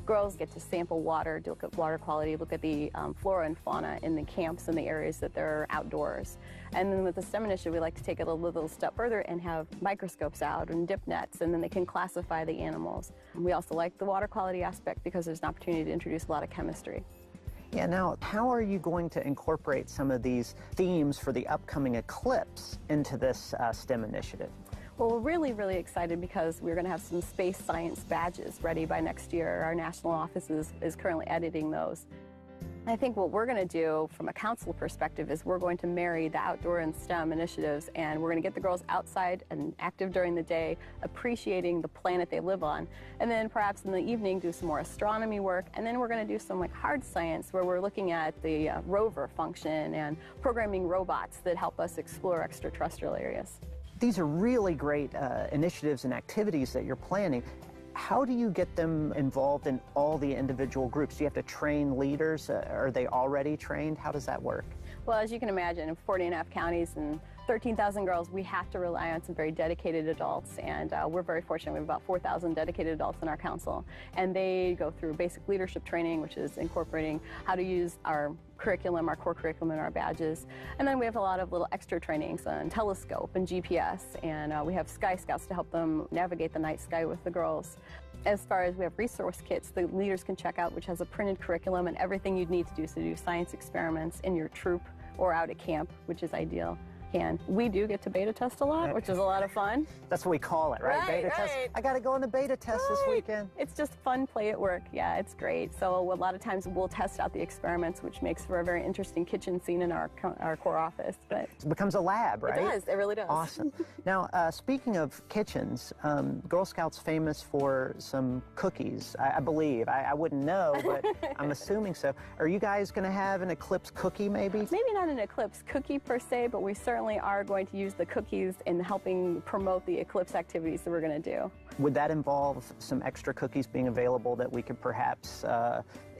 Girls get to sample water, to look at water quality, look at the flora and fauna in the camps and the areas that they're outdoors. And then with the STEM initiative, we like to take it a little step further and have microscopes out and dip nets, and then they can classify the animals. We also like the water quality aspect because there's an opportunity to introduce a lot of chemistry. Yeah, now, how are you going to incorporate some of these themes for the upcoming eclipse into this STEM initiative? Well, we're really, really excited because we're going to have some space science badges ready by next year. Our national office is currently editing those. I think what we're going to do from a council perspective is we're going to marry the outdoor and STEM initiatives, and we're going to get the girls outside and active during the day, appreciating the planet they live on, and then perhaps in the evening do some more astronomy work, and then we're going to do some hard science where we're looking at the rover function and programming robots that help us explore extraterrestrial areas. These are really great initiatives and activities that you're planning. How do you get them involved in all the individual groups? Do you have to train leaders? Are they already trained? How does that work? Well, as you can imagine, in 40.5 counties and 13,000 girls, we have to rely on some very dedicated adults, and we're very fortunate. We have about 4,000 dedicated adults in our council, and they go through basic leadership training, which is incorporating how to use our curriculum, our core curriculum, and our badges. And then we have a lot of little extra trainings on telescope and GPS, and we have Sky Scouts to help them navigate the night sky with the girls. As far as we have resource kits the leaders can check out, which has a printed curriculum and everything you'd need to do science experiments in your troop or out at camp, which is ideal. We do get to beta test a lot, which is a lot of fun. That's what we call it, right? Beta test. I got to go on the beta test this weekend. It's just fun play at work. Yeah, it's great. So a lot of times we'll test out the experiments, which makes for a very interesting kitchen scene in our core office. But it becomes a lab, right? It does. It really does. Awesome. Now, speaking of kitchens, Girl Scouts famous for some cookies, I believe. I wouldn't know, but I'm assuming so. Are you guys going to have an eclipse cookie, maybe? Maybe not an eclipse cookie per se, but we certainly are going to use the cookies in helping promote the eclipse activities that we're going to do. Would that involve some extra cookies being available that we could perhaps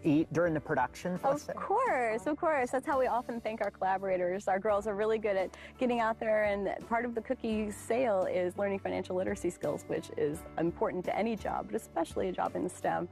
eat during the production? Of course. That's how we often thank our collaborators. Our girls are really good at getting out there, and part of the cookie sale is learning financial literacy skills, which is important to any job, but especially a job in STEM.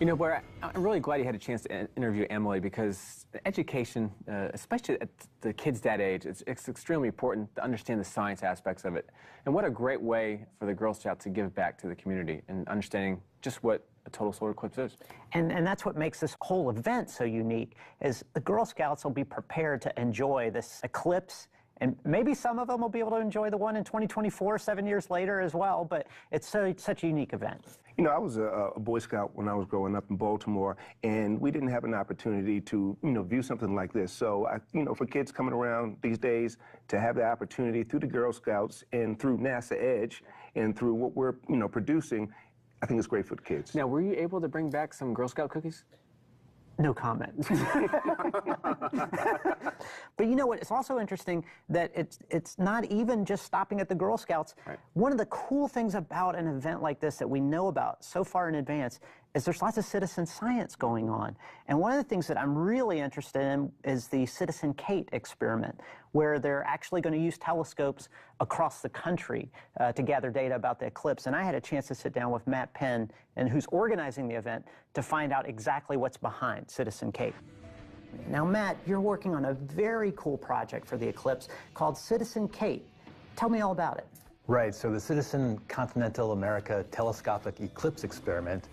You know, Blair, I'm really glad you had a chance to interview Emily, because education, especially at the kids that age, it's extremely important to understand the science aspects of it. And what a great way for the Girl Scouts to give back to the community and understanding just what a total solar eclipse is. And that's what makes this whole event so unique, is the Girl Scouts will be prepared to enjoy this eclipse. And maybe some of them will be able to enjoy the one in 2024, 7 years later as well, but it's such a unique event. You know, I was a Boy Scout when I was growing up in Baltimore, and we didn't have an opportunity to, view something like this. So, for kids coming around these days to have the opportunity through the Girl Scouts and through NASA Edge and through what we're, producing, I think it's great for the kids. Now, were you able to bring back some Girl Scout cookies? No comment. But you know what? It's also interesting that it's not even just stopping at the Girl Scouts. Right. One of the cool things about an event like this that we know about so far in advance is there's lots of citizen science going on. And one of the things that I'm really interested in is the Citizen Kate experiment, where they're actually going to use telescopes across the country to gather data about the eclipse. And I had a chance to sit down with Matt Penn, who's organizing the event, to find out exactly what's behind Citizen Kate. Now, Matt, you're working on a very cool project for the eclipse called Citizen Kate. Tell me all about it. Right, so the Citizen Continental America Telescopic Eclipse Experiment